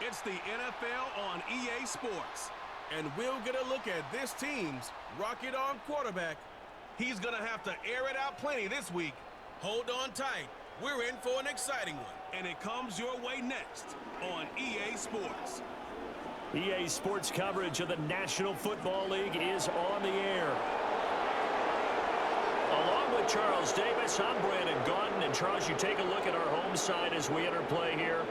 It's the NFL on EA Sports. And we'll get a look at this team's rocket-on quarterback. He's going to have to air it out plenty this week. Hold on tight. We're in for an exciting one. And it comes your way next on EA Sports. EA Sports coverage of the National Football League is on the air. Along with Charles Davis, I'm Brandon Gaudin. And Charles, you take a look at our home side as we enter play here.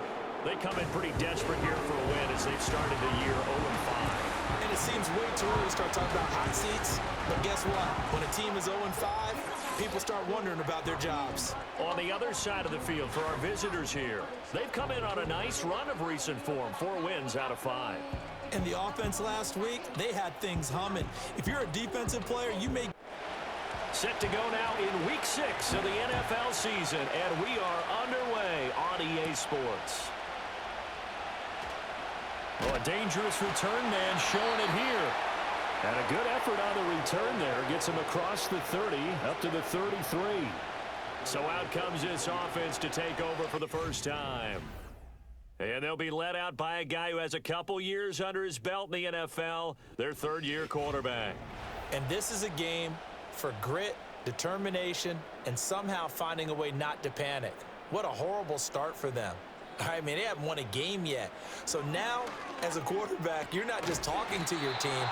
They come in pretty desperate here for a win as they've started the year 0-5. And it seems way too early to start talking about hot seats. But guess what? When a team is 0-5, people start wondering about their jobs. On the other side of the field for our visitors here, they've come in on a nice run of recent form. 4 wins out of 5. And the offense last week, they had things humming. If you're a defensive player, you may... Set to go now in Week 6 of the NFL season, and we are underway on EA Sports. Oh, a dangerous return man showing it here. And a good effort on the return there. Gets him across the 30, up to the 33. So out comes this offense to take over for the first time. And they'll be led out by a guy who has a couple years under his belt in the NFL, their third-year quarterback. And this is a game for grit, determination, and somehow finding a way not to panic. What a horrible start for them. I mean, they haven't won a game yet. So now, as a quarterback, you're not just talking to your team.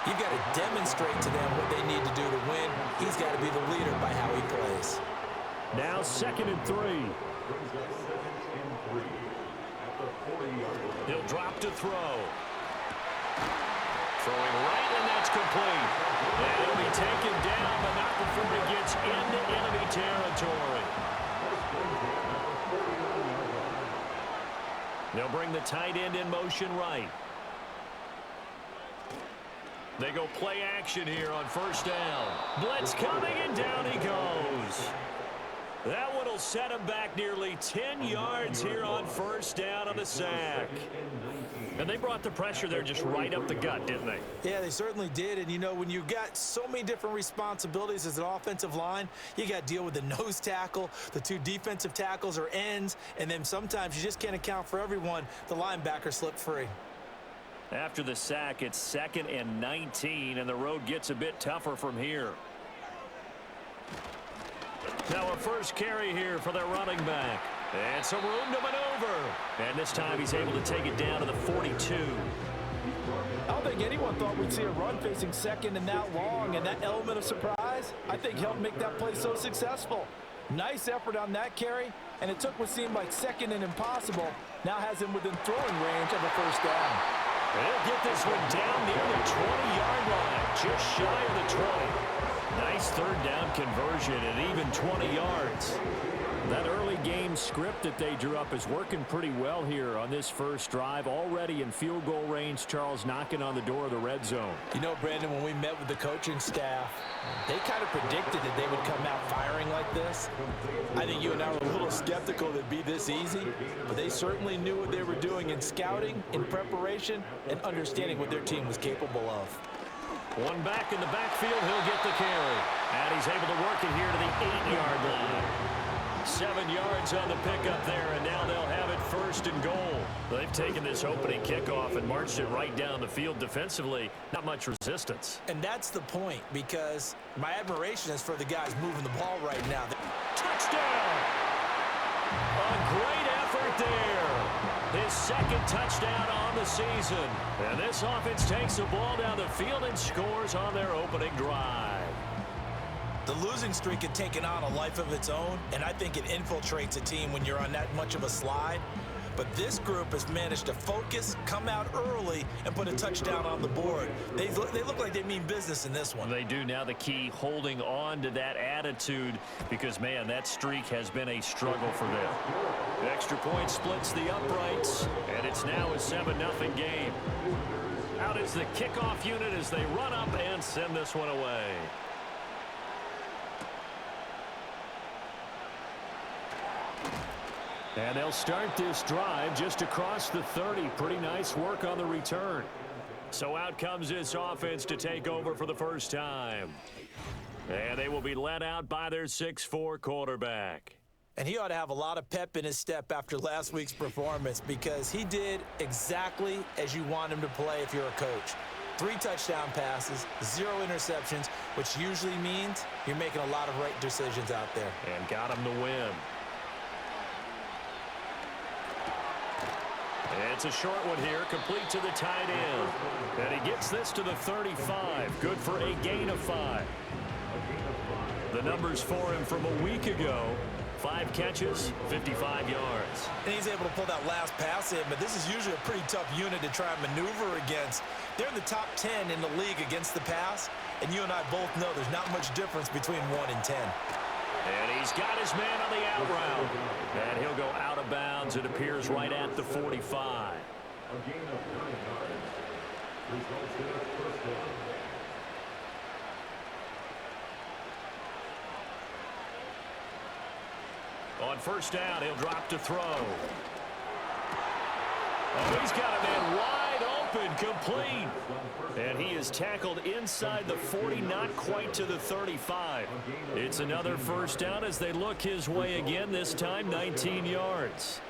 You've got to demonstrate to them what they need to do to win. He's got to be the leader by how he plays. Now 2nd and 3. He'll drop to throw. Throwing right, and that's complete. And he'll be taken down, but not before he gets into enemy territory. They'll bring the tight end in motion right. They go play action here on first down. Blitz coming, and down he goes. That one will set him back nearly 10 yards here on first down on the sack. And they brought the pressure there just right up the gut, didn't they? Yeah, they certainly did. And, you know, when you've got so many different responsibilities as an offensive line, you got to deal with the nose tackle, the 2 defensive tackles or ends, and then sometimes you just can't account for everyone. The linebacker slipped free. After the sack, it's 2nd and 19, and the road gets a bit tougher from here. Now a first carry here for their running back. And some room to maneuver. And this time he's able to take it down to the 42. I don't think anyone thought we'd see a run facing second and that long, and that element of surprise, I think, helped make that play so successful. Nice effort on that carry, and it took what seemed like second and impossible. Now has him within throwing range of a first down. He'll get this one down near the 20-yard line, just shy of the 20. Nice third down conversion and even 20 yards. That early game script that they drew up is working pretty well here on this first drive. Already in field goal range, Charles knocking on the door of the red zone. You know, Brandon, when we met with the coaching staff, they kind of predicted that they would come out firing like this. I think you and I were a little skeptical that it'd be this easy, but they certainly knew what they were doing in scouting, in preparation, and understanding what their team was capable of. One back in the backfield, he'll get the carry. And he's able to work it here to the 8-yard line. 7 yards on the pickup there, and now they'll have it 1st and goal. They've taken this opening kickoff and marched it right down the field defensively. Not much resistance. And that's the point, because my admiration is for the guys moving the ball right now. Touchdown! A great effort there. His 2nd touchdown on the season. And this offense takes the ball down the field and scores on their opening drive. The losing streak had taken on a life of its own, and I think it infiltrates a team when you're on that much of a slide. But this group has managed to focus, come out early, and put a touchdown on the board. They look like they mean business in this one. They do. Now the key, holding on to that attitude, because, man, that streak has been a struggle for them. The extra point splits the uprights, and it's now a 7-0 game. Out is the kickoff unit as they run up and send this one away. And they'll start this drive just across the 30. Pretty nice work on the return. So out comes this offense to take over for the first time. And they will be led out by their 6'4" quarterback. And he ought to have a lot of pep in his step after last week's performance because he did exactly as you want him to play if you're a coach. 3 touchdown passes, 0 interceptions, which usually means you're making a lot of right decisions out there. And got him the win. It's a short one here, complete to the tight end. And he gets this to the 35, good for a gain of 5. The numbers for him from a week ago, 5 catches, 55 yards. And he's able to pull that last pass in, but this is usually a pretty tough unit to try and maneuver against. They're in the top 10 in the league against the pass, and you and I both know there's not much difference between 1 and 10. And he's got his man on the out route. And he'll go out of bounds. It appears right at the 45. On first down, he'll drop to throw. Oh, he's got a man wide open, complete. And he is tackled inside the 40, not quite to the 35. It's another first down as they look his way again, this time 19 yards.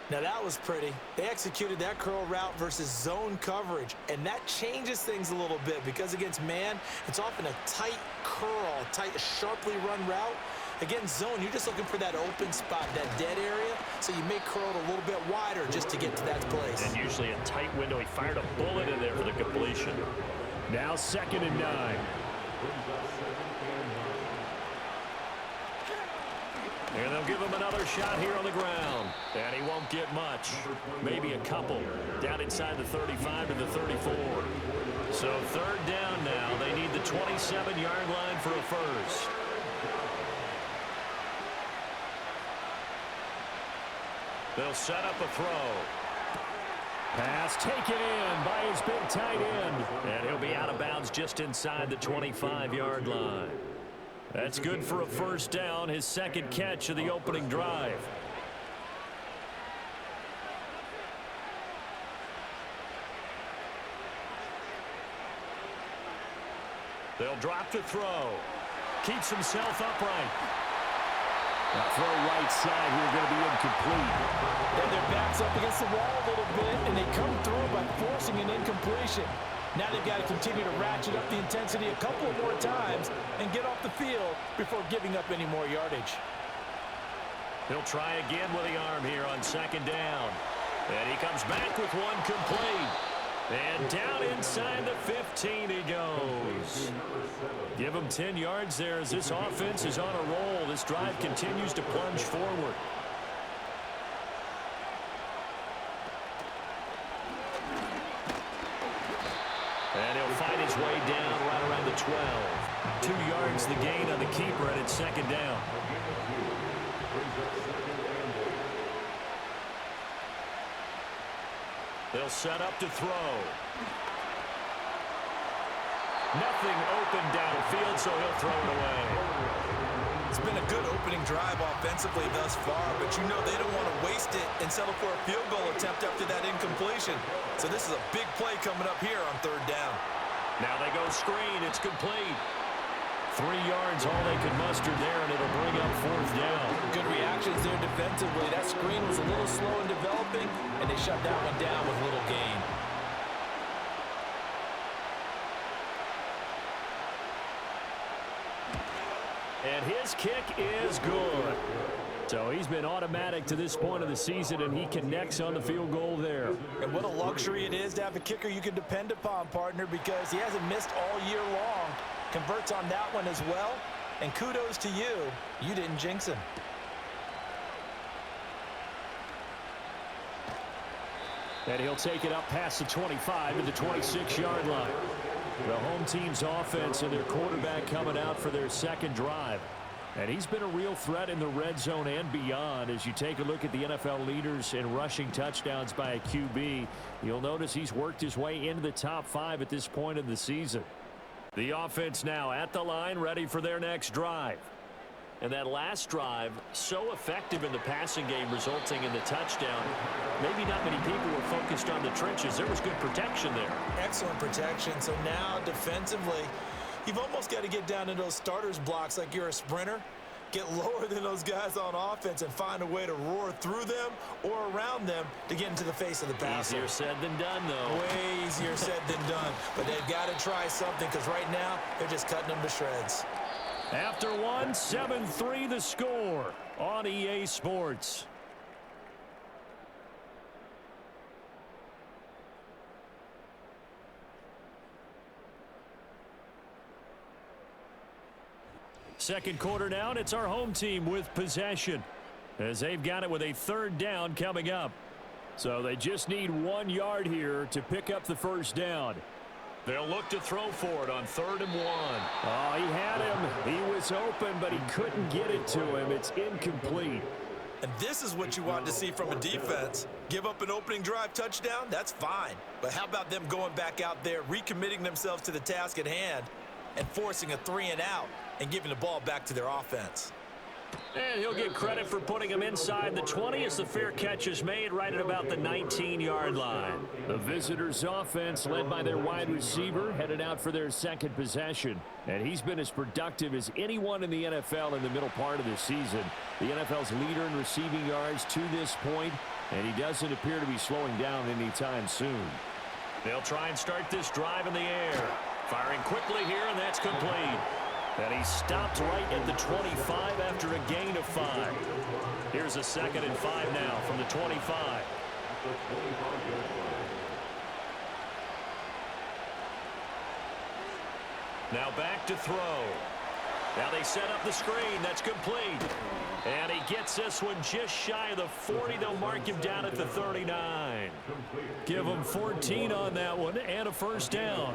Now that was pretty. They executed that curl route versus zone coverage, and that changes things a little bit because against man, it's often a tight curl, tight, sharply run route. Against zone, you're just looking for that open spot, that dead area, so you may curl it a little bit wider just to get to that place. And usually a tight window. He fired a bullet in there for the completion. Now 2nd and 9. And they'll give him another shot here on the ground. And he won't get much. Maybe a couple. Down inside the 35 to the 34. So 3rd down now. They need the 27-yard line for a first. They'll set up a throw. Pass taken in by his big tight end. And he'll be out of bounds just inside the 25-yard line. That's good for a first down, his 2nd catch of the opening drive. They'll drop to throw. Keeps himself upright. That throw right side here going to be incomplete. And their backs up against the wall a little bit, and they come through by forcing an incompletion. Now they've got to continue to ratchet up the intensity a couple of more times and get off the field before giving up any more yardage. He'll try again with the arm here on 2nd down. And he comes back with one complete. And down inside the 15 he goes. Give him 10 yards there as this offense is on a roll. This drive continues to plunge forward. And he'll fight his way down right around the 12. 2 yards the gain on the keeper, and it's 2nd down. They'll set up to throw. Nothing open downfield, so he'll throw it away. It's been a good opening drive offensively thus far, but you know they don't want to waste it and settle for a field goal attempt after that incompletion. So this is a big play coming up here on 3rd down. Now they go screen. It's complete. 3 yards, all they could muster there, and it'll bring up 4th down. Good reactions there defensively. That screen was a little slow in developing, and they shut that one down with little gain. And his kick is good. So he's been automatic to this point of the season, and he connects on the field goal there. And what a luxury it is to have a kicker you can depend upon, partner, because he hasn't missed all year long. Converts on that one as well. And kudos to you. You didn't jinx him. And he'll take it up past the 25 to the 26-yard line. The home team's offense and their quarterback coming out for their 2nd drive. And he's been a real threat in the red zone and beyond. As you take a look at the NFL leaders in rushing touchdowns by a QB, you'll notice he's worked his way into the top 5 at this point in the season. The offense now at the line, ready for their next drive. And that last drive, so effective in the passing game, resulting in the touchdown. Maybe not many people were focused on the trenches. There was good protection there. Excellent protection. So now defensively, you've almost got to get down to those starters blocks like you're a sprinter. Get lower than those guys on offense and find a way to roar through them or around them to get into the face of the passer. Easier said than done, though. Way easier said than done. But they've got to try something because right now they're just cutting them to shreds. After one, 7-3 the score on EA Sports. Second quarter now, and it's our home team with possession as they've got it with a third down coming up. So they just need 1 yard here to pick up the first down. They'll look to throw for it on 3rd and 1. Oh, he had him. He was open, but he couldn't get it to him. It's incomplete. And this is what you want to see from a defense. Give up an opening drive touchdown, that's fine. But how about them going back out there, recommitting themselves to the task at hand, and forcing a 3-and-out and giving the ball back to their offense. And he'll get credit for putting him inside the 20 as the fair catch is made right at about the 19-yard line. The visitors' offense, led by their wide receiver, headed out for their second possession. And he's been as productive as anyone in the NFL in the middle part of the season. The NFL's leader in receiving yards to this point, and he doesn't appear to be slowing down anytime soon. They'll try and start this drive in the air. Firing quickly here, and that's complete. And he stopped right at the 25 after a gain of 5. Here's a 2nd and 5 now from the 25. Now back to throw. Now they set up the screen. That's complete. And he gets this one just shy of the 40. They'll mark him down at the 39. Give him 14 on that one and a first down.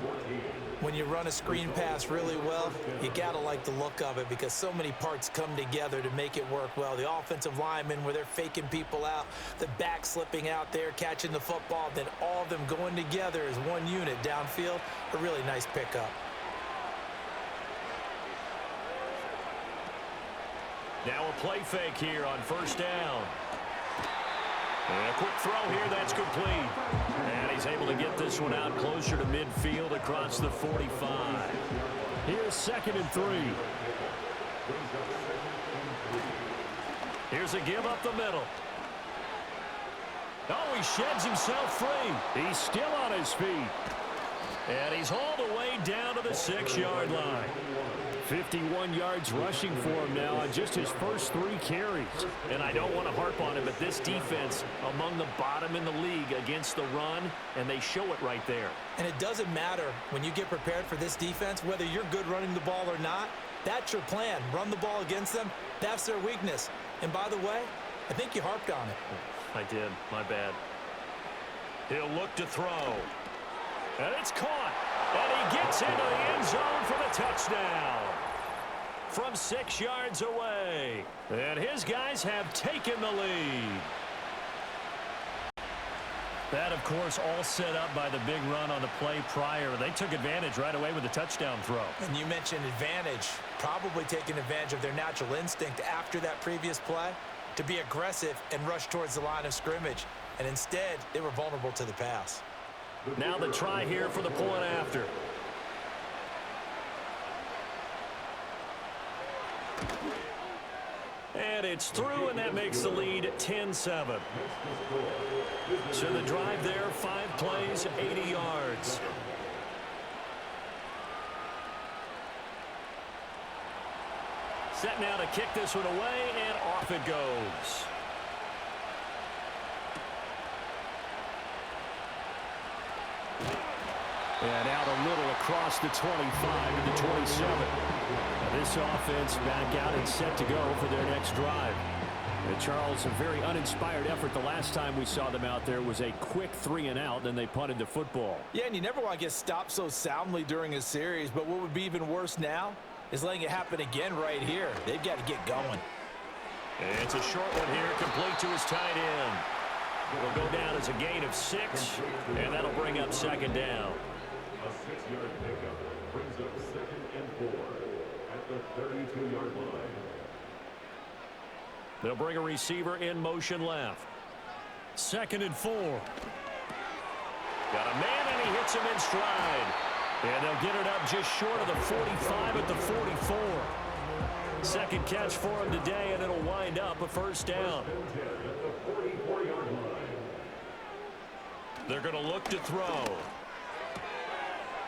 When you run a screen pass really well, you got to like the look of it because so many parts come together to make it work well. The offensive linemen where they're faking people out, the back slipping out there, catching the football, then all of them going together as one unit downfield. A really nice pickup. Now a play fake here on first down. And a quick throw here, that's complete. And he's able to get this one out closer to midfield across the 45. Here's 2nd and 3. Here's a give up the middle. Oh, he sheds himself free. He's still on his feet. And he's hauled away down to the 6-yard line. 51 yards rushing for him now on just his first 3 carries. And I don't want to harp on it, but this defense among the bottom in the league against the run, and they show it right there. And it doesn't matter when you get prepared for this defense, whether you're good running the ball or not, that's your plan. Run the ball against them. That's their weakness. And by the way, I think you harped on it. I did. My bad. He'll look to throw. And it's caught. And he gets into the end zone for the touchdown. From 6 yards away. And his guys have taken the lead. That, of course, all set up by the big run on the play prior. They took advantage right away with the touchdown throw. And you mentioned advantage. Probably taking advantage of their natural instinct after that previous play to be aggressive and rush towards the line of scrimmage. And instead, they were vulnerable to the pass. Now the try here for the point after. And it's through, and that makes the lead 10-7. So the drive there, 5 plays, 80 yards. Set now to kick this one away, and off it goes. And out a little across the 25 to the 27. Now this offense back out and set to go for their next drive. And Charles, a very uninspired effort. The last time we saw them out there was a quick 3-and-out, then they punted the football. Yeah, and you never want to get stopped so soundly during a series, but what would be even worse now is letting it happen again right here. They've got to get going. And it's a short one here, complete to his tight end. Will go down as a gain of 6, and that'll bring up 2nd down. A 6-yard pickup brings up 2nd and 4 at the 32-yard line. They'll bring a receiver in motion left. 2nd and 4. Got a man, and he hits him in stride. And they'll get it up just short of the 45 at the 44. Second catch for him today, and it'll wind up a first down. They're going to look to throw.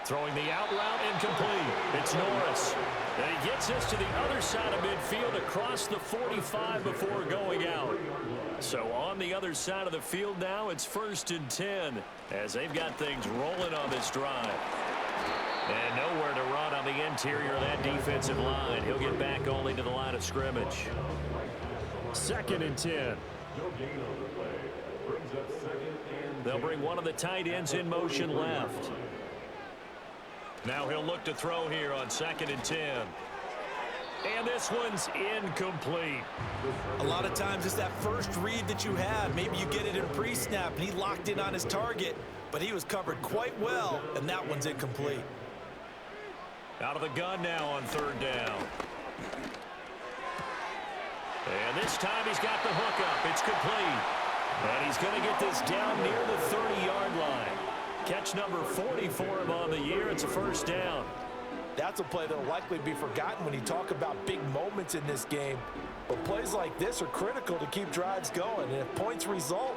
Throwing the out route, incomplete. It's Norris. And he gets this to the other side of midfield across the 45 before going out. So on the other side of the field now, it's 1st and 10 as they've got things rolling on this drive. And nowhere to run on the interior of that defensive line. He'll get back only to the line of scrimmage. 2nd and 10. They'll bring one of the tight ends in motion left. Now he'll look to throw here on 2nd and 10. And this one's incomplete. A lot of times it's that first read that you have. Maybe you get it in pre-snap and he locked in on his target, but he was covered quite well, and that one's incomplete. Out of the gun now on 3rd down. And this time he's got the hook up. It's complete. And he's going to get this down near the 30-yard line. Catch number 40 for him on the year. It's a first down. That's a play that will likely be forgotten when you talk about big moments in this game. But plays like this are critical to keep drives going. And if points result,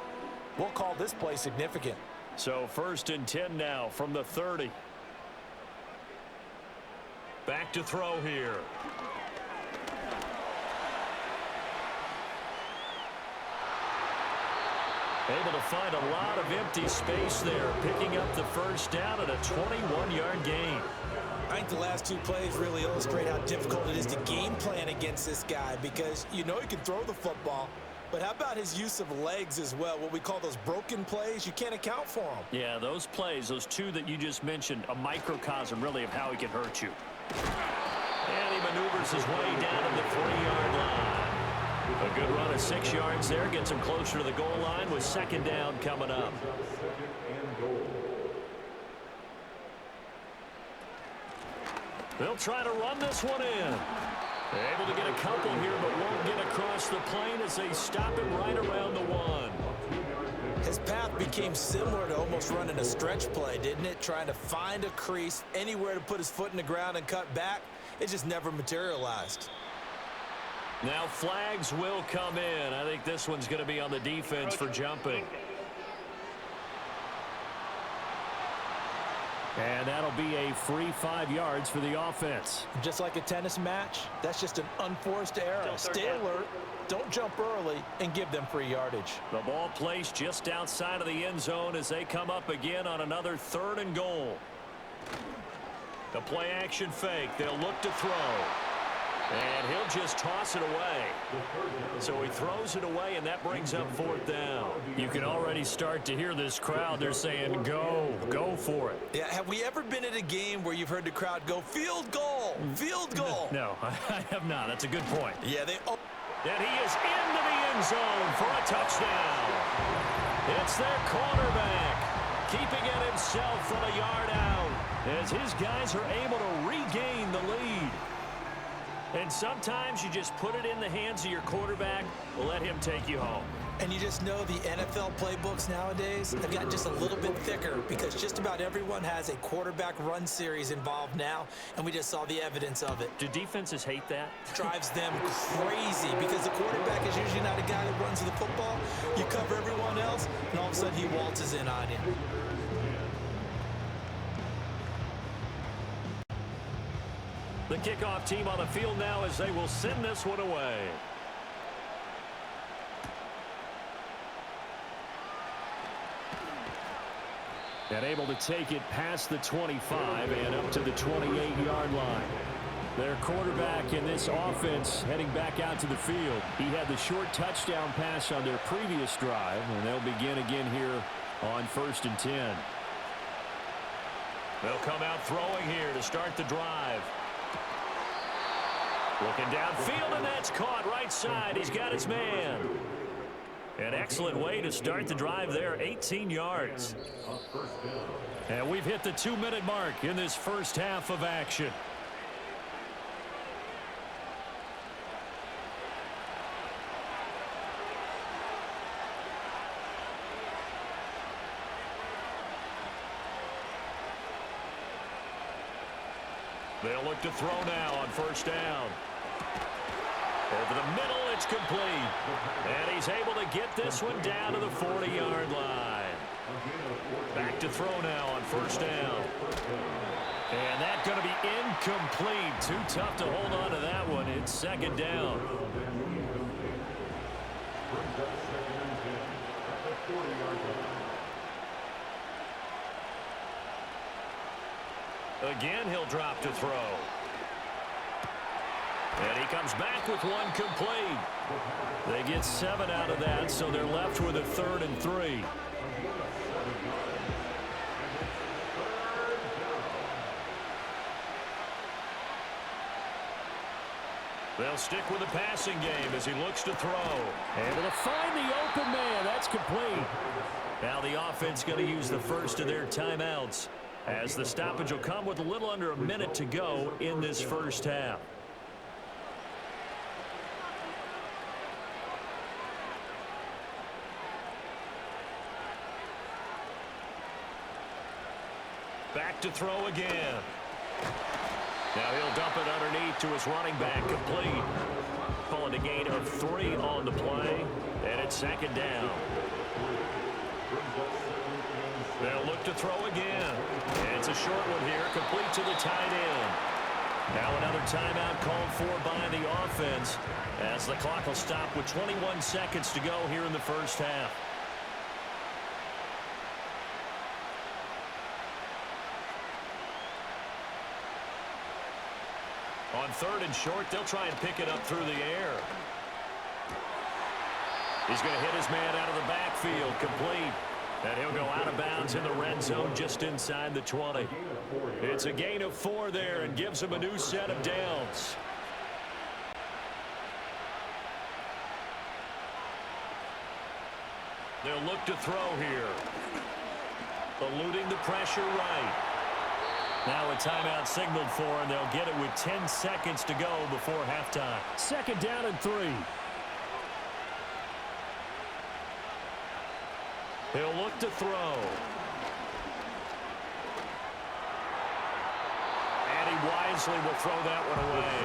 we'll call this play significant. So 1st and 10 now from the 30. Back to throw here. Able to find a lot of empty space there, picking up the first down at a 21-yard gain. I think the last two plays really illustrate how difficult it is to game plan against this guy, because you know he can throw the football, but how about his use of legs as well? What we call those broken plays, you can't account for them. Yeah, those plays, those two that you just mentioned, a microcosm really of how he can hurt you. And he maneuvers his way down to the 3-yard line. A good run of 6 yards there gets him closer to the goal line with 2nd down coming up. They'll try to run this one in. They're able to get a couple here, but won't get across the plane as they stop it right around the 1. His path became similar to almost running a stretch play, didn't it? Trying to find a crease, anywhere to put his foot in the ground and cut back. It just never materialized. Now flags will come in. I think this one's going to be on the defense for jumping. And that'll be a free 5 yards for the offense. Just like a tennis match, that's just an unforced error. Stay alert, don't jump early, and give them free yardage. The ball placed just outside of the end zone as they come up again on another 3rd and goal. The play action fake. They'll look to throw. And he'll just toss it away. So he throws it away, and that brings up 4th down. You can already start to hear this crowd. They're saying, go for it. Yeah, have we ever been at a game where you've heard the crowd go, field goal, field goal? No, I have not. That's a good point. Yeah, they... Oh. And he is into the end zone for a touchdown. It's their quarterback, keeping it himself from a yard out, as his guys are able to regain the lead. And sometimes you just put it in the hands of your quarterback, let him take you home. And you just know the NFL playbooks nowadays have gotten just a little bit thicker, because just about everyone has a quarterback run series involved now, and we just saw the evidence of it. Do defenses hate that? Drives them crazy, because the quarterback is usually not a guy that runs the football. You cover everyone else, and all of a sudden he waltzes in on you. The kickoff team on the field now as they will send this one away. And able to take it past the 25 and up to the 28-yard line. Their quarterback in this offense heading back out to the field. He had the short touchdown pass on their previous drive, and they'll begin again here on 1st and 10. They'll come out throwing here to start the drive. Looking downfield, and that's caught right side. He's got his man. An excellent way to start the drive there, 18 yards. And we've hit the 2-minute mark in this first half of action. They'll look to throw now on 1st down. Over the middle, it's complete. And he's able to get this one down to the 40-yard line. Back to throw now on first down. And that's going to be incomplete. Too tough to hold on to that one. It's second down. Again, he'll drop to throw. And he comes back with one complete. They get 7 out of that, so they're left with a 3rd and 3. They'll stick with the passing game as he looks to throw. Able to find the open man. That's complete. Now the offense going to use the first of their timeouts, as the stoppage will come with a little under a minute to go in this first half. Back to throw again. Now he'll dump it underneath to his running back, complete. Calling a gain of 3 on the play, and it's second down. They'll look to throw again. And it's a short one here, complete to the tight end. Now another timeout called for by the offense, as the clock will stop with 21 seconds to go here in the first half. On 3rd and short, they'll try and pick it up through the air. He's going to hit his man out of the backfield, complete. And he'll go out of bounds in the red zone just inside the 20. It's a gain of 4 there and gives him a new set of downs. They'll look to throw here. Eluding the pressure right. Now a timeout signaled for, and they'll get it with 10 seconds to go before halftime. Second down and 3. He'll look to throw. And he wisely will throw that one away.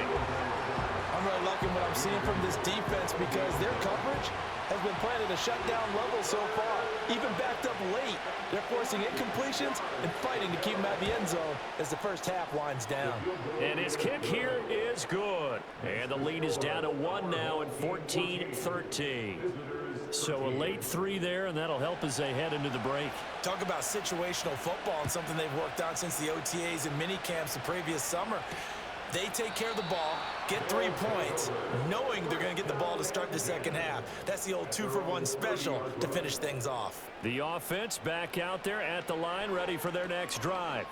I'm really liking what I'm seeing from this defense, because their coverage has been playing at a shutdown level so far. Even backed up late, they're forcing incompletions and fighting to keep them out of the end zone as the first half winds down. And his kick here is good. And the lead is down to 1 now at 14-13. So a late 3 there, and that'll help as they head into the break. Talk about situational football, and something they've worked on since the OTAs and mini camps the previous summer. They take care of the ball, get 3 points, knowing they're going to get the ball to start the second half. That's the old 2-for-1 special to finish things off. The offense back out there at the line, ready for their next drive.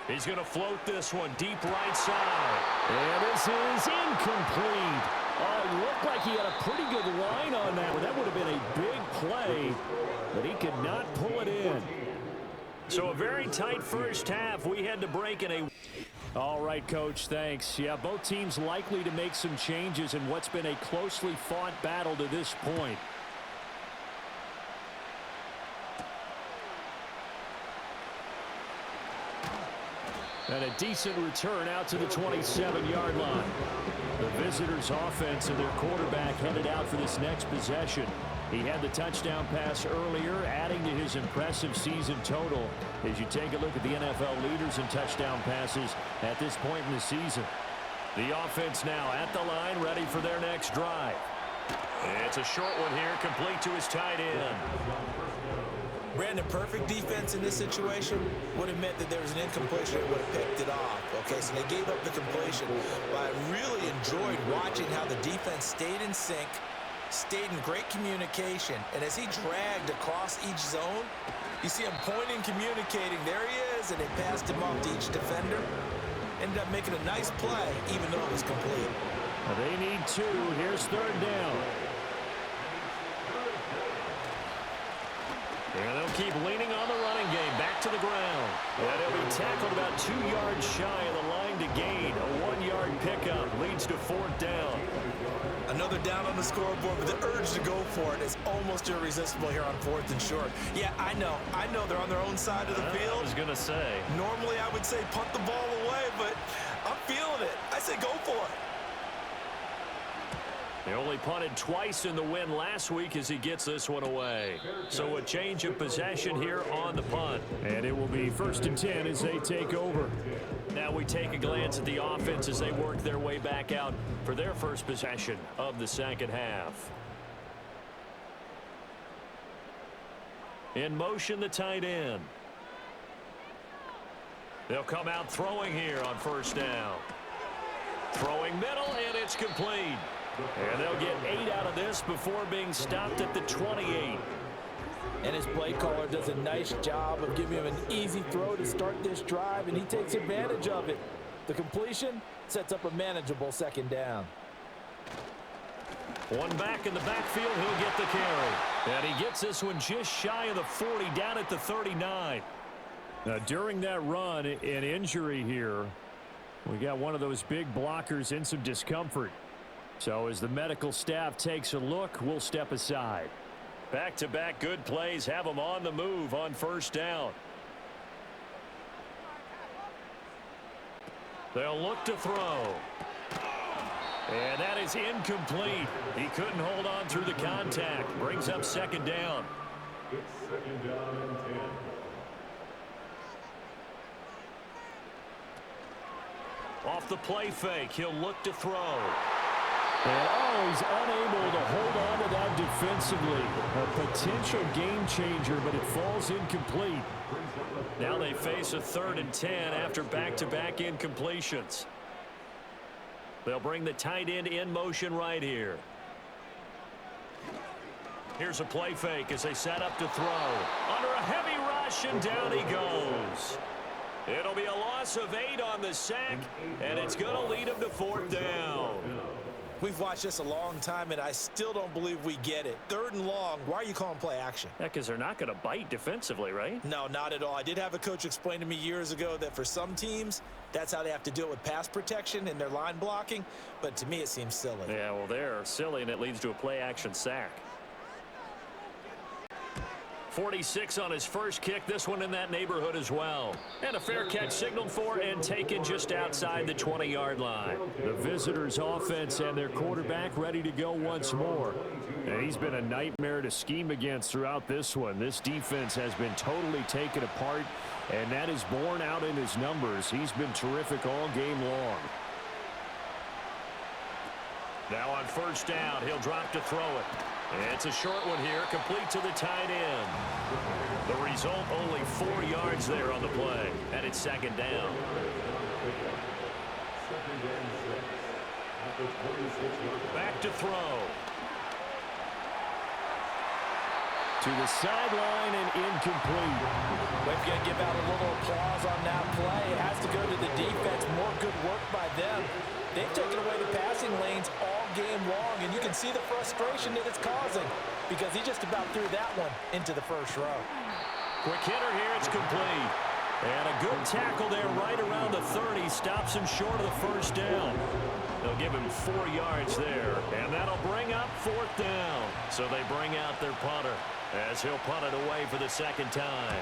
He's going to float this one deep right side. And this is incomplete. Oh, it looked like he had a pretty good line on that one. That would have been a big play, but he could not pull it in. So a very tight first half. We had to break in a... All right, Coach, thanks. Yeah, both teams likely to make some changes in what's been a closely fought battle to this point. And a decent return out to the 27-yard line. The visitors' offense and their quarterback headed out for this next possession. He had the touchdown pass earlier, adding to his impressive season total as you take a look at the NFL leaders in touchdown passes at this point in the season. The offense now at the line, ready for their next drive. It's a short one here, complete to his tight end. Brandon, perfect defense in this situation would have meant that there was an incompletion that would have picked it off. Okay, so they gave up the completion. But I really enjoyed watching how the defense stayed in sync, stayed in great communication, and as he dragged across each zone, you see him pointing, communicating. There he is, and they passed him off to each defender. Ended up making a nice play, even though it was complete. They need 2. Here's 3rd down. And they'll keep leaning on the running game. Back to the ground. And he'll be tackled about 2 yards shy of the line to gain. A 1-yard pickup leads to 4th down. Another down on the scoreboard, but the urge to go for it is almost irresistible here on 4th and short. Yeah, I know they're on their own side of the field. I was going to say. Normally I would say punt the ball away, but I'm feeling it. I say go for it. He only punted twice in the win last week as he gets this one away. So a change of possession here on the punt. And it will be 1st and 10 as they take over. Now we take a glance at the offense as they work their way back out for their first possession of the second half. In motion, the tight end. They'll come out throwing here on 1st down. Throwing middle, and it's complete. And they'll get 8 out of this before being stopped at the 28. And his play caller does a nice job of giving him an easy throw to start this drive, and he takes advantage of it. The completion sets up a manageable 2nd down. One back in the backfield, he'll get the carry. And he gets this one just shy of the 40, down at the 39. Now, during that run, an injury here. We got one of those big blockers in some discomfort. So as the medical staff takes a look, we'll step aside. Back-to-back good plays have them on the move on 1st down. They'll look to throw. And that is incomplete. He couldn't hold on through the contact. Brings up 2nd down. It's 2nd down and 10. Off the play fake, he'll look to throw. And he's unable to hold on to that defensively. A potential game changer, but it falls incomplete. Now they face a 3rd and 10 after back-to-back incompletions. They'll bring the tight end in motion right here. Here's a play fake as they set up to throw. Under a heavy rush, and down he goes. It'll be a loss of 8 on the sack, and it's going to lead him to 4th down. We've watched this a long time, and I still don't believe we get it. 3rd and long. Why are you calling play action? Yeah, because they're not going to bite defensively, right? No, not at all. I did have a coach explain to me years ago that for some teams, that's how they have to deal with pass protection and their line blocking. But to me, it seems silly. Yeah, well, they're silly, and it leads to a play-action sack. 46 on his first kick, this one in that neighborhood as well. And a fair catch signaled for and taken just outside the 20-yard line. The visitors' offense and their quarterback ready to go once more. And he's been a nightmare to scheme against throughout this one. This defense has been totally taken apart, and that is borne out in his numbers. He's been terrific all game long. Now on 1st down, he'll drop to throw it. It's a short one here, complete to the tight end. The result, only 4 yards there on the play, and it's 2nd down. 2nd and 6 at the 26-yard line. Back to throw. To the sideline and incomplete. We've got to give out a little applause on that play. It has to go to the defense. More good work by them. They've taken away the passing lanes all game long, and you can see the frustration that it's causing because he just about threw that one into the 1st row. Quick hitter here, it's complete. And a good tackle there right around the 30. Stops him short of the 1st down. They'll give him 4 yards there, and that'll bring up 4th down. So they bring out their punter as he'll punt it away for the 2nd time.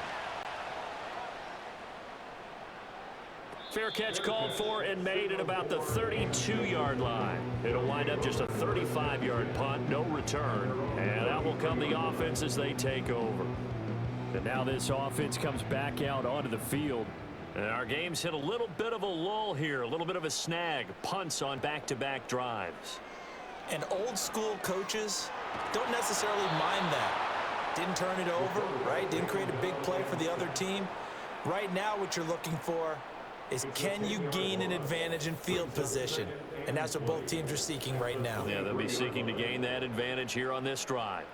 Fair catch called for and made at about the 32-yard line. It'll wind up just a 35-yard punt, no return. And out will come the offense as they take over. And now this offense comes back out onto the field. And our game's hit a little bit of a lull here, a little bit of a snag. Punts on back-to-back drives. And old school coaches don't necessarily mind that. Didn't turn it over, right? Didn't create a big play for the other team. Right now what you're looking for is can you gain an advantage in field position? And that's what both teams are seeking right now. Yeah, they'll be seeking to gain that advantage here on this drive.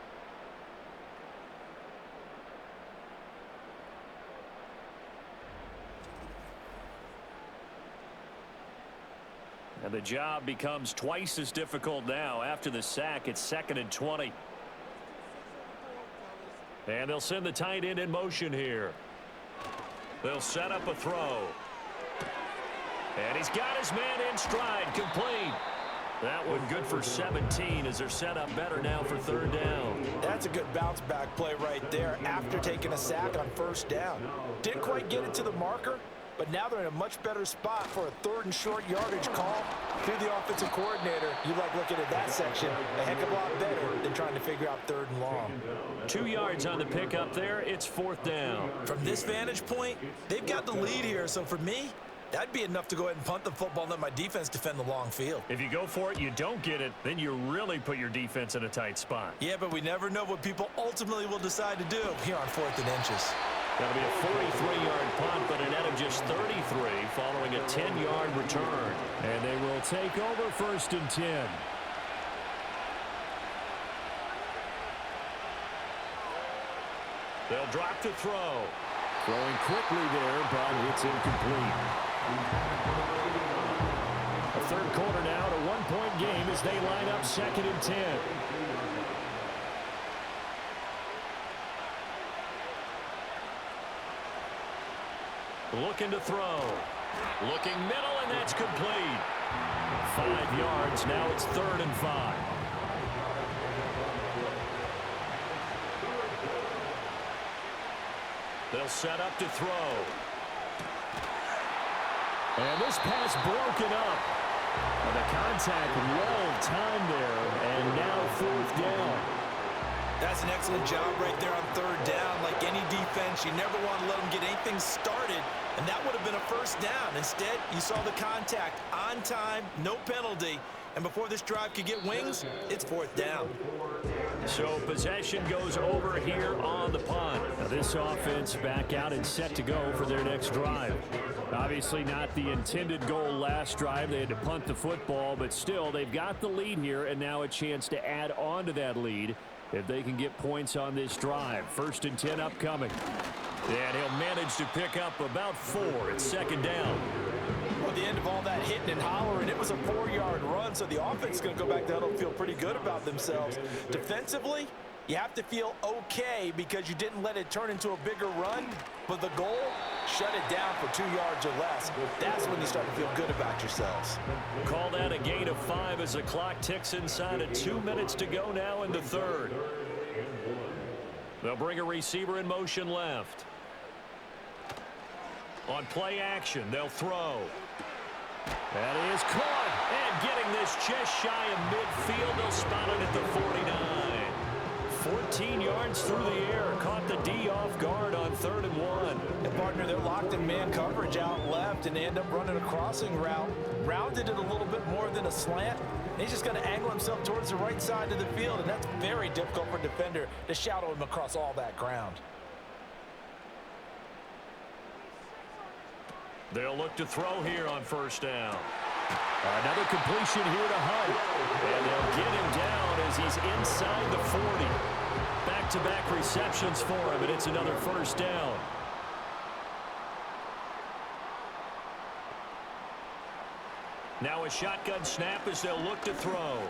And the job becomes twice as difficult now. After the sack, it's 2nd and 20. And they'll send the tight end in motion here. They'll set up a throw. And he's got his man in stride, complete. That one good for 17 as they're set up better now for 3rd down. That's a good bounce back play right there after taking a sack on 1st down. Didn't quite get it to the marker, but now they're in a much better spot for a 3rd and short yardage call. If you're the offensive coordinator, you like looking at that section a heck of a lot better than trying to figure out 3rd and long. 2 yards on the pickup there. It's 4th down. From this vantage point, they've got the lead here, so for me, that'd be enough to go ahead and punt the football and let my defense defend the long field. If you go for it, you don't get it, then you really put your defense in a tight spot. Yeah, but we never know what people ultimately will decide to do here on 4th and inches. That'll be a 43-yard punt, but a net of just 33 following a 10-yard return. And they will take over 1st and 10. They'll drop to throw. Throwing quickly there, but it's incomplete. A 3rd quarter now, a 1-point game as they line up 2nd and 10. Looking to throw. Looking middle, and that's complete. 5 yards. Now it's 3rd and 5. They'll set up to throw. And this pass broken up. The contact well timed there, and now 4th down. That's an excellent job right there on 3rd down. Like any defense, you never want to let them get anything started, and that would have been a 1st down. Instead, you saw the contact on time, no penalty, and before this drive could get wings, it's 4th down. So possession goes over here on the punt. Now this offense back out and set to go for their next drive. Obviously not the intended goal last drive. They had to punt the football, but still they've got the lead here, and now a chance to add on to that lead if they can get points on this drive. 1st and 10 upcoming. And he'll manage to pick up about 4. It's 2nd down. Well, at the end of all that hitting and hollering, it was a 4-yard run, so the offense is going to go back to huddle and feel pretty good about themselves. Defensively, you have to feel okay because you didn't let it turn into a bigger run, but the goal, shut it down for 2 yards or less. That's when you start to feel good about yourselves. Call that a gain of 5 as the clock ticks inside of 2 minutes to go now in the 3rd. They'll bring a receiver in motion left. On play action, they'll throw. That is caught. And getting this just shy of midfield, they'll spot it at the 49. 14 yards through the air. Caught the D off guard on 3rd and 1. And partner, they're locked in man coverage out left, and they end up running a crossing route. Rounded it a little bit more than a slant. And he's just going to angle himself towards the right side of the field, and that's very difficult for a defender to shadow him across all that ground. They'll look to throw here on 1st down. Another completion here to Hunt. And they'll get him down as he's inside the 40. Back-to-back receptions for him, and it's another 1st down. Now a shotgun snap as they'll look to throw.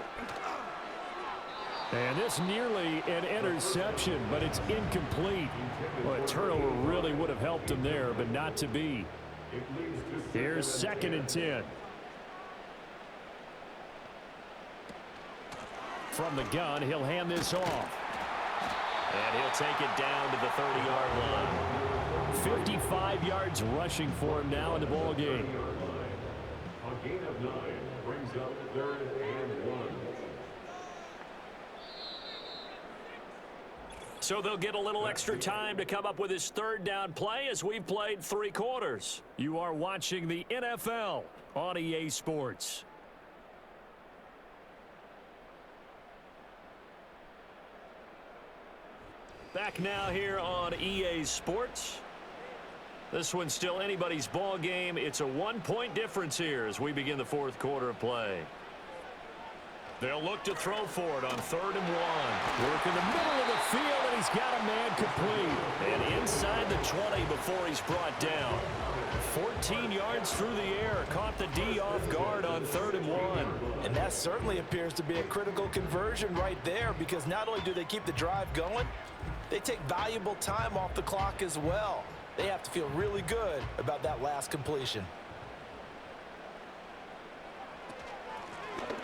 And this nearly an interception, but it's incomplete. Well, a turnover really would have helped him there, but not to be. Here's 2nd and 10. From the gun, he'll hand this off. And he'll take it down to the 30-yard line. 55 yards rushing for him now in the ball game. A gain of 9 brings up 3rd and 1. So they'll get a little extra time to come up with his 3rd down play as we've played 3 quarters. You are watching the NFL on EA Sports. Back now here on EA Sports. This one's still anybody's ball game. It's a 1-point difference here as we begin the 4th quarter of play. They'll look to throw for it on 3rd and 1. Work in the middle of the field, and he's got a man complete. And inside the 20 before he's brought down. 14 yards through the air. Caught the D off guard on 3rd and 1. And that certainly appears to be a critical conversion right there, because not only do they keep the drive going, they take valuable time off the clock as well. They have to feel really good about that last completion.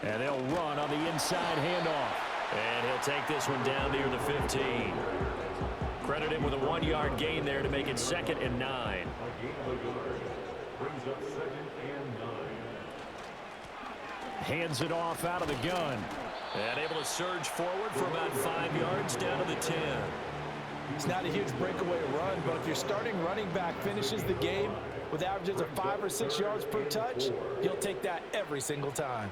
And they'll run on the inside handoff. And he'll take this one down near the 15. Credit him with a 1-yard gain there to make it 2nd and 9. Brings up 2nd and 9. Hands it off out of the gun. And able to surge forward for about 5 yards down to the 10. It's not a huge breakaway run, but if your starting running back finishes the game with averages of 5 or 6 yards per touch, you'll take that every single time.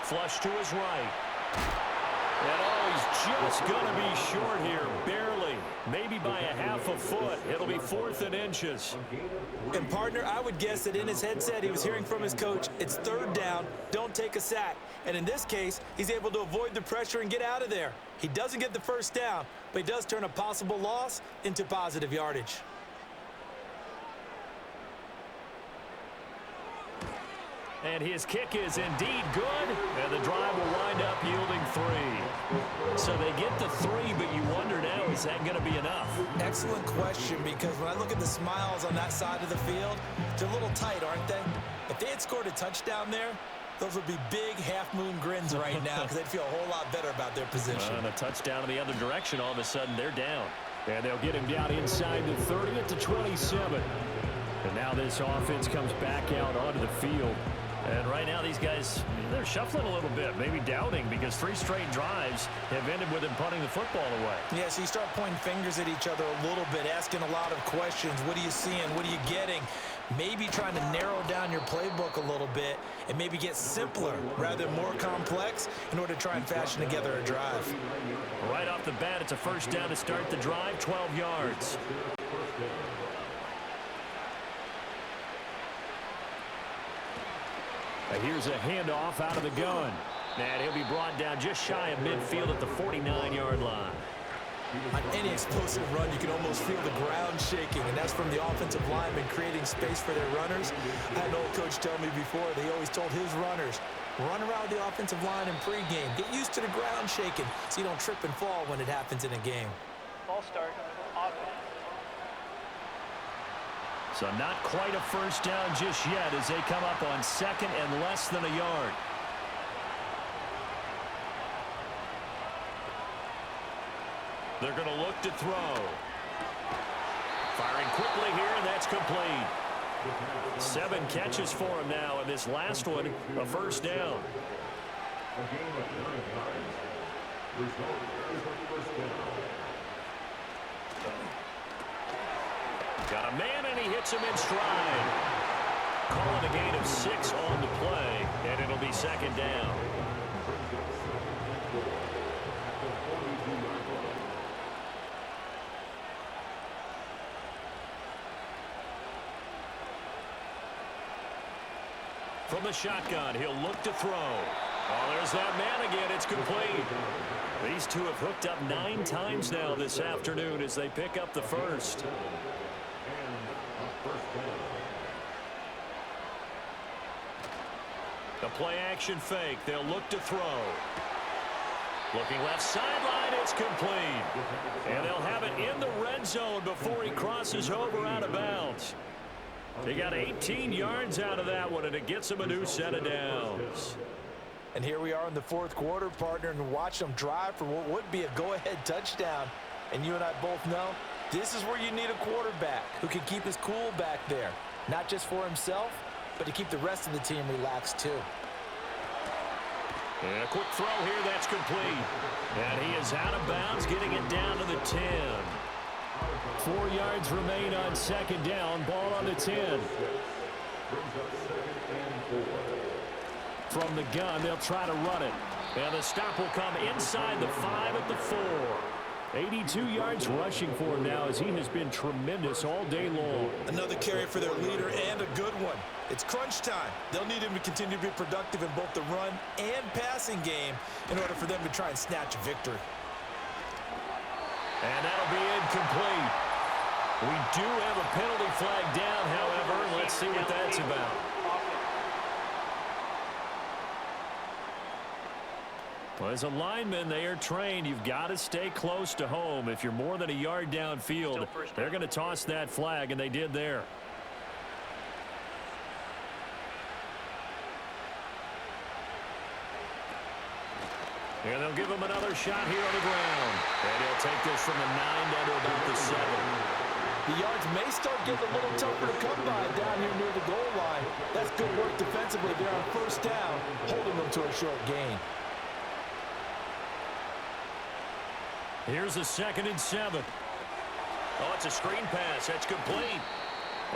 Flush to his right. And oh, he's just going to be short here, barely. Maybe by a half a foot. It'll be 4th and inches. And, partner, I would guess that in his headset he was hearing from his coach, it's 3rd down, don't take a sack. And in this case, he's able to avoid the pressure and get out of there. He doesn't get the 1st down, but he does turn a possible loss into positive yardage. And his kick is indeed good, and the drive will wind up yielding 3. So they get the 3, but you wonder now, is that going to be enough? Excellent question, because when I look at the smiles on that side of the field, they're a little tight, aren't they? If they had scored a touchdown there, those would be big half-moon grins right now because they'd feel a whole lot better about their position. And a touchdown in the other direction, all of a sudden they're down. And they'll get him down inside the 30 at the 27. And now this offense comes back out onto the field. And right now these guys, they're shuffling a little bit, maybe doubting, because 3 straight drives have ended with them punting the football away. Yeah, so you start pointing fingers at each other a little bit, asking a lot of questions. What are you seeing? What are you getting? Maybe trying to narrow down your playbook a little bit and maybe get simpler rather than more complex in order to try and fashion together a drive. Right off the bat, it's a 1st down to start the drive, 12 yards. Here's a handoff out of the gun. And he'll be brought down just shy of midfield at the 49-yard line. On any explosive run, you can almost feel the ground shaking, and that's from the offensive linemen creating space for their runners. I had an old coach tell me before, they always told his runners, run around the offensive line in pregame. Get used to the ground shaking so you don't trip and fall when it happens in a game. Ball start. Offense. So not quite a 1st down just yet as they come up on 2nd and less than a yard. They're going to look to throw. Firing quickly here, and that's complete. 7 catches for him now, and this last one, a 1st down. A game of 9 yards. Result is a 1st down. Got a man, and he hits him in stride. Calling a gain of 6 on the play, and it'll be 2nd down. From the shotgun, he'll look to throw. Oh, there's that man again. It's complete. These two have hooked up 9 times now this afternoon as they pick up the 1st. The play-action fake. They'll look to throw. Looking left sideline. It's complete. And they'll have it in the red zone before he crosses over out of bounds. They got 18 yards out of that one, and it gets them a new set of downs. And here we are in the 4th quarter, partner, and watch them drive for what would be a go-ahead touchdown. And you and I both know this is where you need a quarterback who can keep his cool back there, not just for himself, but to keep the rest of the team relaxed too. And a quick throw here, that's complete. And he is out of bounds, getting it down to the 10. 4 yards remain on 2nd down. Ball on the 10. From the gun, they'll try to run it. And the stop will come inside the 5 at the 4. 82 yards rushing for him now as he has been tremendous all day long. Another carry for their leader and a good one. It's crunch time. They'll need him to continue to be productive in both the run and passing game in order for them to try and snatch a victory. And that'll be incomplete. We do have a penalty flag down, however. Let's see what that's about. Well, as a lineman, they are trained. You've got to stay close to home. If you're more than a yard downfield, they're going to toss that flag, and they did there. And they'll give him another shot here on the ground. And he'll take this from the 9 down to about the 7. The yards may start getting a little tougher to come by down here near the goal line. That's good work defensively there on first down, holding them to a short gain. Here's a 2nd and 7. Oh, it's a screen pass. That's complete.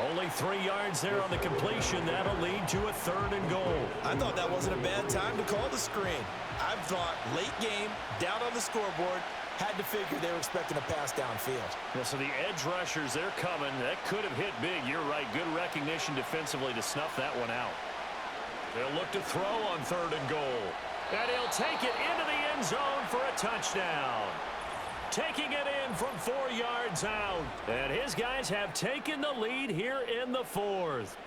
Only 3 yards there on the completion. That'll lead to a 3rd and goal. I thought that wasn't a bad time to call the screen. I've thought late game, down on the scoreboard, had to figure they were expecting a pass downfield. Yeah, so the edge rushers, they're coming. That could have hit big. You're right. Good recognition defensively to snuff that one out. They'll look to throw on 3rd and goal. And he'll take it into the end zone for a touchdown. Taking it in from 4 yards out. And his guys have taken the lead here in the 4th.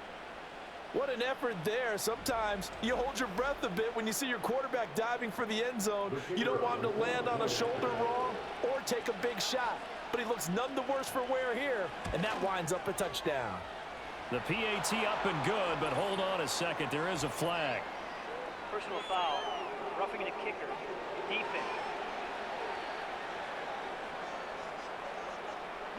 What an effort there. Sometimes you hold your breath a bit when you see your quarterback diving for the end zone. You don't want him to land on a shoulder wrong or take a big shot. But he looks none the worse for wear here, and that winds up a touchdown. The PAT up and good, but hold on a second. There is a flag. Personal foul. Roughing the kicker. Defense.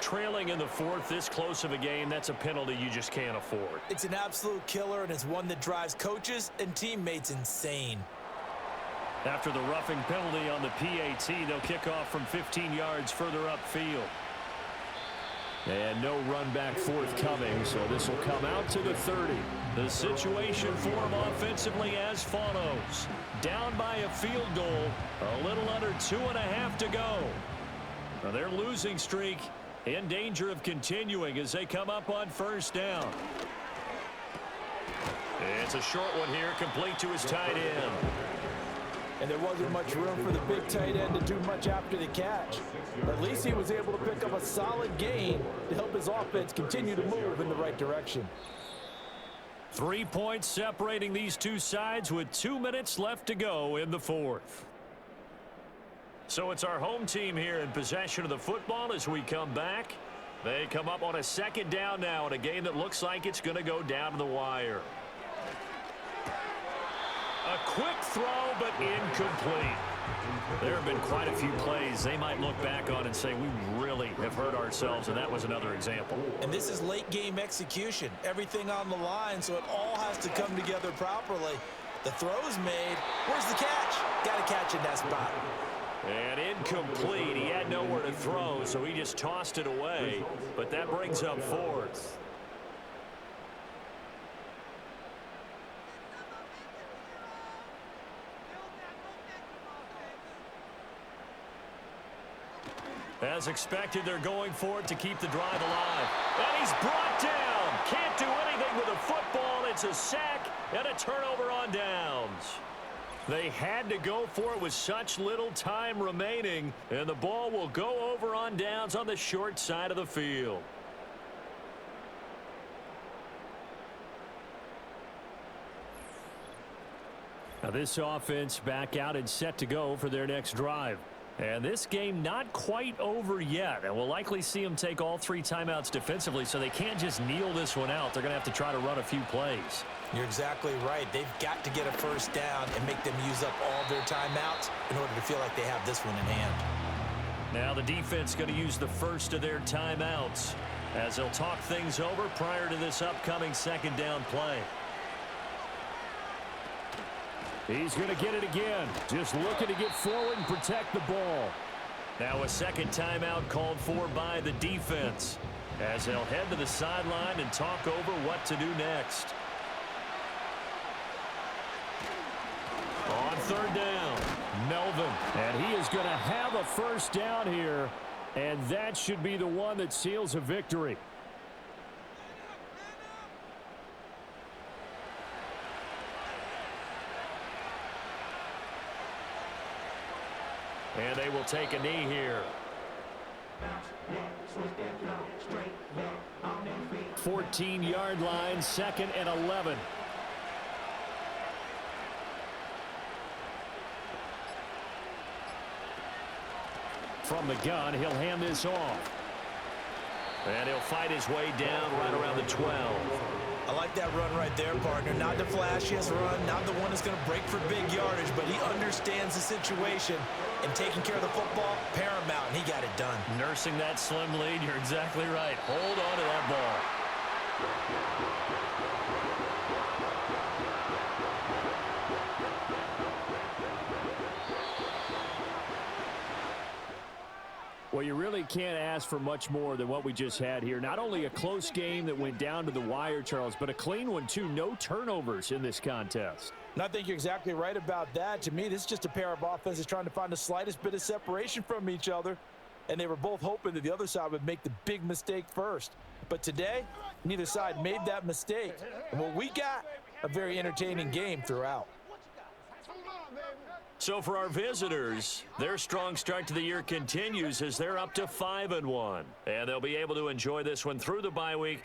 Trailing in the 4th, this close of a game, that's a penalty you just can't afford. It's an absolute killer, and it's one that drives coaches and teammates insane. After the roughing penalty on the PAT, they'll kick off from 15 yards further upfield. And no run back forthcoming, so this will come out to the 30. The situation for them offensively as follows. Down by a field goal, a little under 2.5 to go. Now their losing streak in danger of continuing as they come up on first down. It's a short one here, complete to his tight end. And there wasn't much room for the big tight end to do much after the catch. But at least he was able to pick up a solid gain to help his offense continue to move in the right direction. 3 points separating these two sides with 2 minutes left to go in the 4th. So it's our home team here in possession of the football as we come back. They come up on a 2nd down now in a game that looks like it's going to go down to the wire. A quick throw, but incomplete. There have been quite a few plays they might look back on and say, we really have hurt ourselves, and that was another example. And this is late game execution. Everything on the line, so it all has to come together properly. The throw's made. Where's the catch? Got to catch in that spot. And incomplete. He had nowhere to throw, so he just tossed it away. But that brings up 4th. As expected, they're going for it to keep the drive alive. And he's brought down. Can't do anything with a football. It's a sack and a turnover on downs. They had to go for it with such little time remaining, and the ball will go over on downs on the short side of the field. Now this offense back out and set to go for their next drive. And this game not quite over yet. And we'll likely see them take all 3 timeouts defensively, so they can't just kneel this one out. They're going to have to try to run a few plays. You're exactly right. They've got to get a first down and make them use up all their timeouts in order to feel like they have this one in hand. Now the defense going to use the first of their timeouts as they'll talk things over prior to this upcoming 2nd down play. He's going to get it again. Just looking to get forward and protect the ball. Now a 2nd timeout called for by the defense as they'll head to the sideline and talk over what to do next. On 3rd down, Melvin. And he is going to have a first down here. And that should be the one that seals a victory. And they will take a knee here. 14-yard line, 2nd and 11. From the gun, he'll hand this off. And he'll fight his way down right around the 12. I like that run right there, partner. Not the flashiest run, not the one that's going to break for big yardage, but he understands the situation, and taking care of the football, paramount, and he got it done. Nursing that slim lead, you're exactly right. Hold on to that ball. Well, you really can't ask for much more than what we just had here. Not only a close game that went down to the wire, Charles, but a clean one, too. No turnovers in this contest. And I think you're exactly right about that. To me, this is just a pair of offenses trying to find the slightest bit of separation from each other, and they were both hoping that the other side would make the big mistake first. But today, neither side made that mistake. And what we got, a very entertaining game throughout. So for our visitors, their strong start to the year continues as they're up to 5-1. And they'll be able to enjoy this one through the bye week.